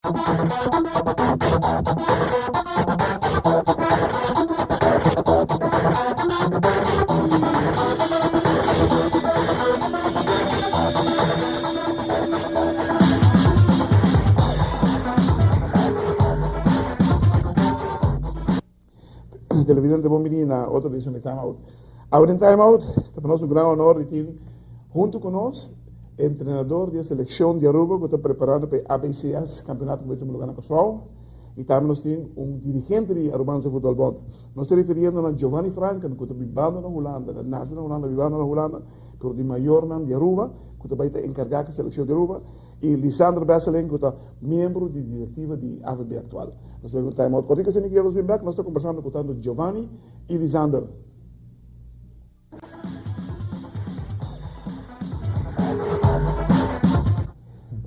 Televisão de Bombini na outra edição de Time Out. Agora em Time Out, para nós um grande honor de ter junto conosco o treinador da seleção de Aruba que está preparando para a ABCS, campeonato que vai ter lugar na Casual. E também nós temos dirigente de Arubanza Futebol Bond. Nós estamos referindo a Giovanni Franken, que está vivendo na Holanda, que nasce na Holanda, vivendo na Holanda, que é o maior de Aruba, que vai estar encarregado da seleção de Aruba. E Lisandro Besseling, que é membro da diretiva de AVB atual. Nós temos um time out. Quando você quer os bem back, nós estamos conversando com Giovanni e Lisandro.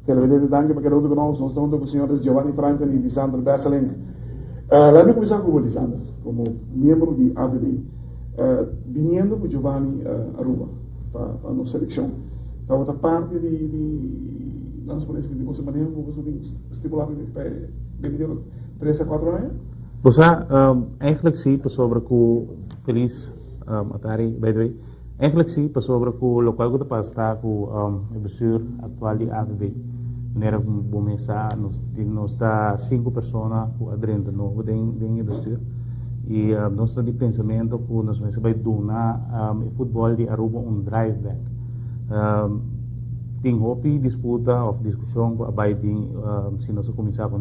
Televidente, danke para cada um de nós. Nós estamos com os senhores Giovanni Franken e Lisandro Besseling. Lá me começar com o Lisandro, como membro de AVB. Vindo com Giovanni Aruba, para a nossa seleção. Está outra parte de nós podemos que você maneira como você estimular para beber 3 a 4 anos? Você eigenlijk zie je sobre que feliz atari by the way. Eigenlijk zie je sobre que o local que está passando com o bestuur atual de AVB. Wanneer we começar nós está 5 pessoas adentro novo dentro do bestuur. E nós está de pensamento que nós vai donar o futebol de Aruba drive back. Tem hopi disputa of discussão com a Biden se nós começar com a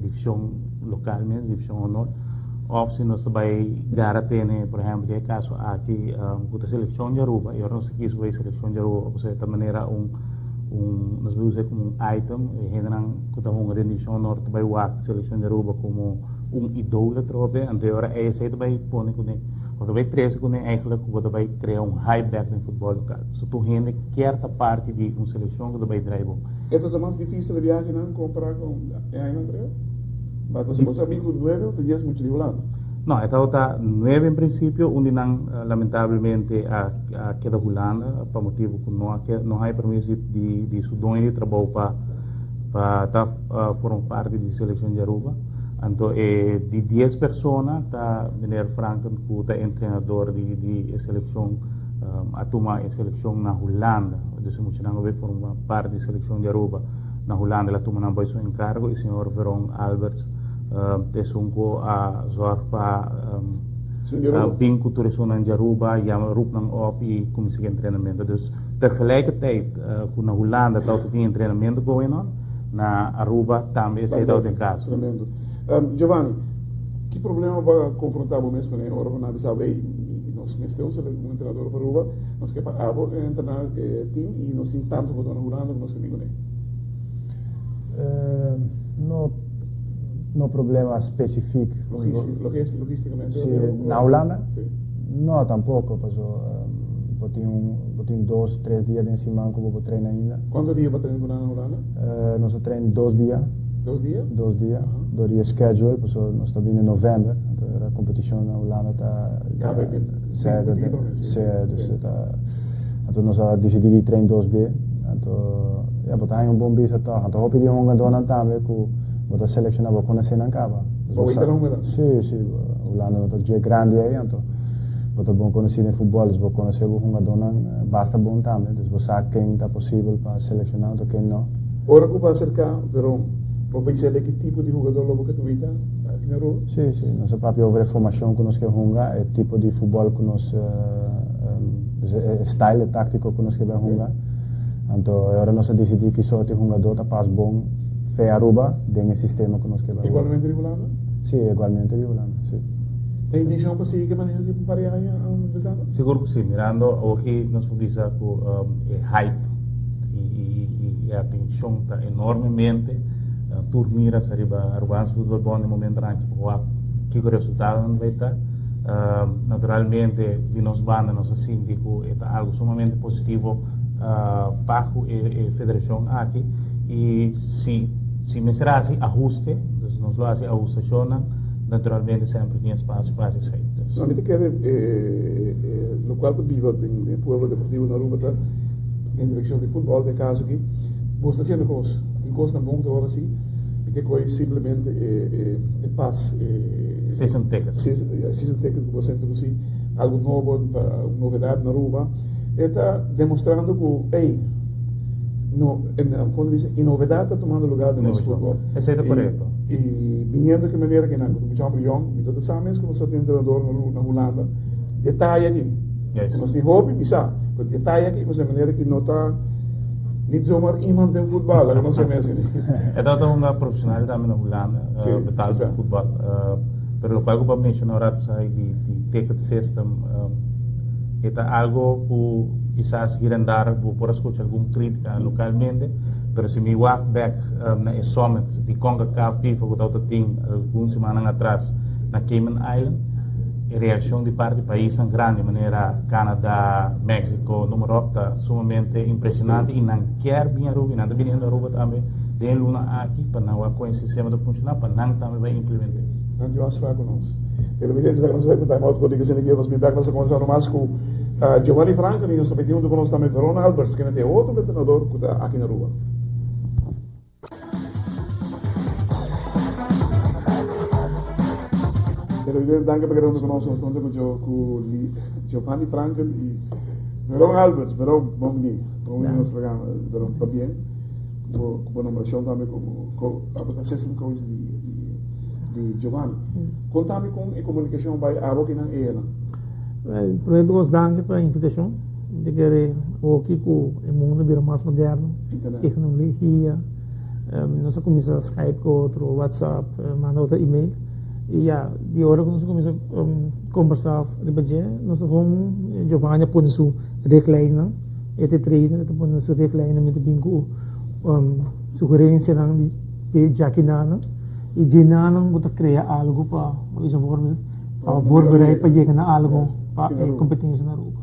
divisão local mesmo, divisão honor, ou se nós vai garantir, por exemplo, no caso aqui com a seleção de Aruba, e nós quis ver a seleção de Aruba, de certa maneira nós vamos usar como item, e generam com a divisão honor, vai usar a seleção de Aruba como idólatra, então agora é esse vai pôr com você vai trazer com eigenlijk você vai criar high back no futebol local. Se tu rende certa parte de uma seleção que vai drive. É tudo mais difícil de viajar não comparar com a anterior? Mas você sabe que o 9 ou 10 muito divolado? Não, então está 9 em princípio, onde não lamentavelmente a queda Holanda, por motivo que não há permisso de sudões de trabalho para formar parte da seleção de Aruba. Então, de 10 pessoas, está Meneer Franken, que é treinador de seleção, a tomar a seleção na Holanda. Então, muitos não vai formar parte da seleção de Aruba na Holanda, ela toma na seu encargo, e o senhor Veron Alberts tesunko a zorg para bem culturismo na Aruba, e roep dan op e comecei a treinamento. Dus tegelijkertijd, na Holanda, está tem treinamento going on, na Aruba também está em caso. Giovanni, que problema vai confrontar o mesmo com a Aruba na Bissau? Nós temos um treinador para Aruba, nós que pagamos treinar time e nós temos tanto que na Holanda que nós queremos no problema específico. Logisticamente? Sí, ¿na Holanda? Sí. No, tampoco. Tenho 2, 3 dias de encima que vou treinar ainda. Quantos dias vai treinar na Holanda? Nós treinamos 2 dias. 2 dias? 2 dias. Door die schedule, nós estamos em novembro. A competição na Holanda está. Então nós decidimos treinar 2 dias. Então, há bom bicho tá. Então, hope die hongen donan também que vou selecionar vou conhecer na cava. Sim, Holanda é grande aí, então vou bom conhecer em futebol, vou conhecer o hongen donan basta bom também. Então, vou saber quem está possível para selecionar, ou quem não. Ora que vai cercar, Verão, vou pensar que tipo de jogador logo que tu vita aqui na rua? Sim, nós sabemos over a formação que nós queremos jogar, é tipo de futebol que nós style tático que nós queremos jogar. Então, agora nós decidimos que só tem jogador que faz bom para Aruba dentro do sistema que nós queremos. Igualmente de Holanda? Sim, igualmente de Holanda, sim. Tem intenção para seguir que maneira de variar a pesada? Seguro que sim, mirando hoje nós podemos dizer que é hype e a atenção está enormemente turmira arriba Arubanza Futebol Bond no momento em que o resultado não vai estar. Naturalmente, de nós banda, nosso síndico, é algo sumamente positivo para a federação aqui, e se me será assim, ajuste, então nós vamos fazer ajustação, naturalmente sempre tem espaço para isso. Não, me quer no qual tu vive no Pueblo Deportivo na Aruba, em direção de futebol, de caso aqui, você está sendo coisa, tem coisa na bom que agora sim, que foi simplesmente paz. Season ticket. Season ticket que você introduzir algo novo, novidade na Aruba. Está demonstrando que, quando diz novidade está tomando lugar do nosso futebol. Esse é correto. E vindo de maneira que não, como Jean Brion, e todos sabemos que nós temos um treinador na Holanda, detalhe aqui. Nós temos hobby, bisa, detalhe aqui, mas de maneira que não está niet zomaar iemand in voetbal, dat is mensen niet. É da uma profissionalidade na Holanda, betaalde voetbal. Pero lo que eu mencionar ahora de ticket system, é algo que quizás ir andar por escuchar alguma crítica localmente, pero se me walk back na summit de CONCACAF FIFA que eu tinha algumas semanas atrás na Cayman Island, a reação de parte do país tão grande, de maneira Canadá, México, número está sumamente impressionante e não quer vir a Aruba, não está vindo a Aruba também, tem luna aqui para não com esse sistema de funcionar, para não também vai implementar. Não te vas com nós. Pelo menos que nós vamos botar mal quando dizem que nós me pegamos a conversar mais com Giovanni Franca, e nós também temos conosco também Verona Alberts, que tem outro treinador que está aqui na Aruba. Dank per grande conosco stond con Giovanni Frankel e Veron Alberts, Veron bom dia. Vamos nos programa, Veron para bem. Com a numeração também com a assistente coach de Giovanni. Contame com a comunicação vai a roque na ela. Primeiro nós danke para a invitação. De que o que o mundo vira mais moderno, tecnologia, nós começamos a Skype com outro WhatsApp, manda outro e-mail. E de hora que nós começamos a conversar de budget, nós vamos Giovanni pôr sua reclina, este trainer, pôr sua reclina, met bingo sugerência de Jaquinana e Jinana que criar algo para voorbeeld voorbereid para chegar a algo para a competência na Aruba.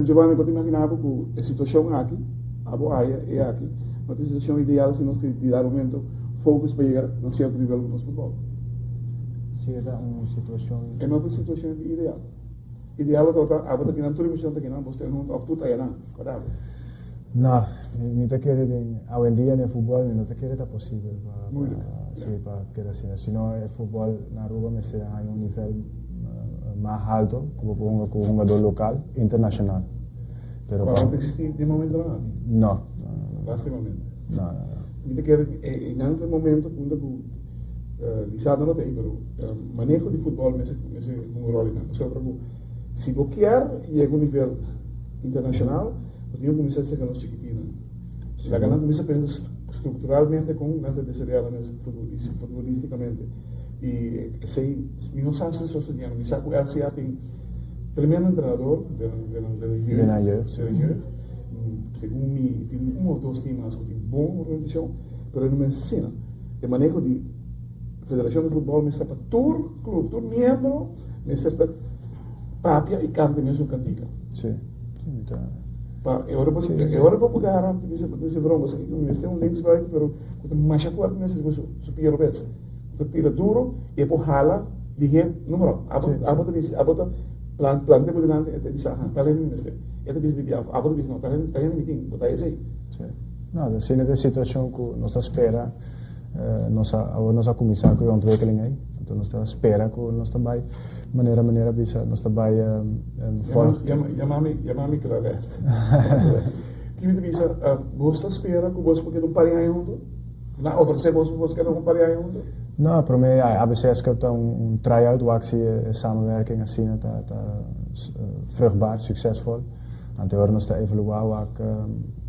Giovanni, pode imaginar que a situação aqui, a boa é aqui, mas a situação ideal se nós queremos dar momento focus para chegar a certo nível do nosso futebol. Sí, era una situación. En otra situación ideal. Ideal es que ahora que no tenemos que tener usted no obtuta ya nada, claro. No, ni te quiere hoy en día en el fútbol no te quiere está posible para que así. Si no el fútbol en Aruba me sea a un nivel más alto como un jugador local internacional. Pero ¿no existe de momento nada? No. Básicamente. No. Ni te quiere en este momento Lizardo não tem, mas manejo de futebol nesse rol então. Só para se bloquear e a nível internacional, podemos começar a ser nos chiquitinos. Se a ganância começa a pensar estruturalmente com nada de ser futbolisticamente e sei não sabe se só sonhar, me sabe que ele se tem tremendo treinador de jeugd, segundo me tem ou dois times que tem boa organização, mas não me ensina o manejo de Federação de Futebol me está para todo clube, todo membro, me está papia e canta mesmo cantiga. Sim. Agora para pegar, disse broma, mas tem link vai, pero com mais forte mesmo, se superior vez. Tira duro e por hala, dije, número, abota plante por delante, e bisa, talento mesmo. E te bisa de biaf, abota bisa não, talento meeting, botar esse. Sim. Não, assim é a situação que nós espera. Nós a começar com a ontwikkeling aí, então nós espera que nós também maneira bisa nós também Chamami claro. Que me diz, você espera que você porque não pare aí onde? Na oferecer você quer não pare aí onde? Não, para mim a ABCS que tem try-out waar actie samenwerking assim tá vruchtbaar, succesvol. Então agora nós está evaluar waar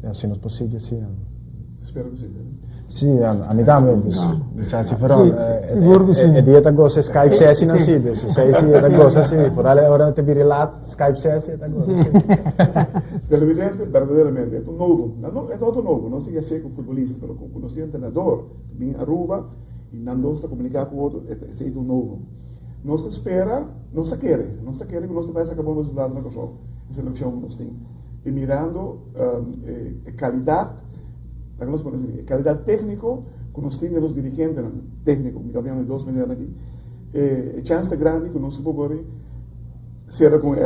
assim nós possível assim. Espero que sim. Sì, a mí también, pues, si fueron, dieta cosa Skype session así, pues, si dieta cosa así, por ahora te virilat Skype session, dieta cosa así. Pero evidente, verdaderamente, é novo, não é todo novo, não se quer ser com futebolista, mas com conhecer um treinador, vem a Aruba, e não está comunicar com o outro, é tudo novo. Nós espera, nós quer que nós vai acabar nos lados na Kosovo, essa eleição que nós temos, e mirando qualidade, calidad técnico, que nos tiene los dirigentes técnicos, me cambiamos de dos maneras aquí, chance grande que nos puede será con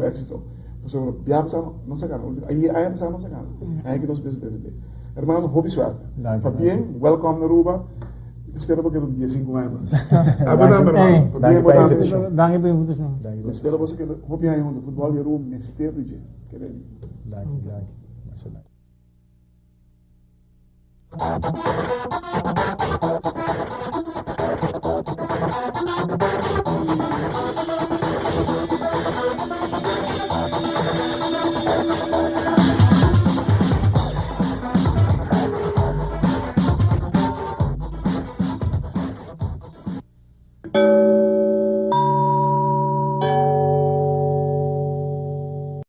éxito. Por eso, ya empezamos, no sacamos, ahí empezamos sacando, ahí que nos presidente. Hermano, hobby suerte. Está bien, welcome na Aruba, Espero porque não dia 5 anos. Dank je voor je invitatie. Espero você que hoop jij onder voetbal je roem mester de je. Dank je.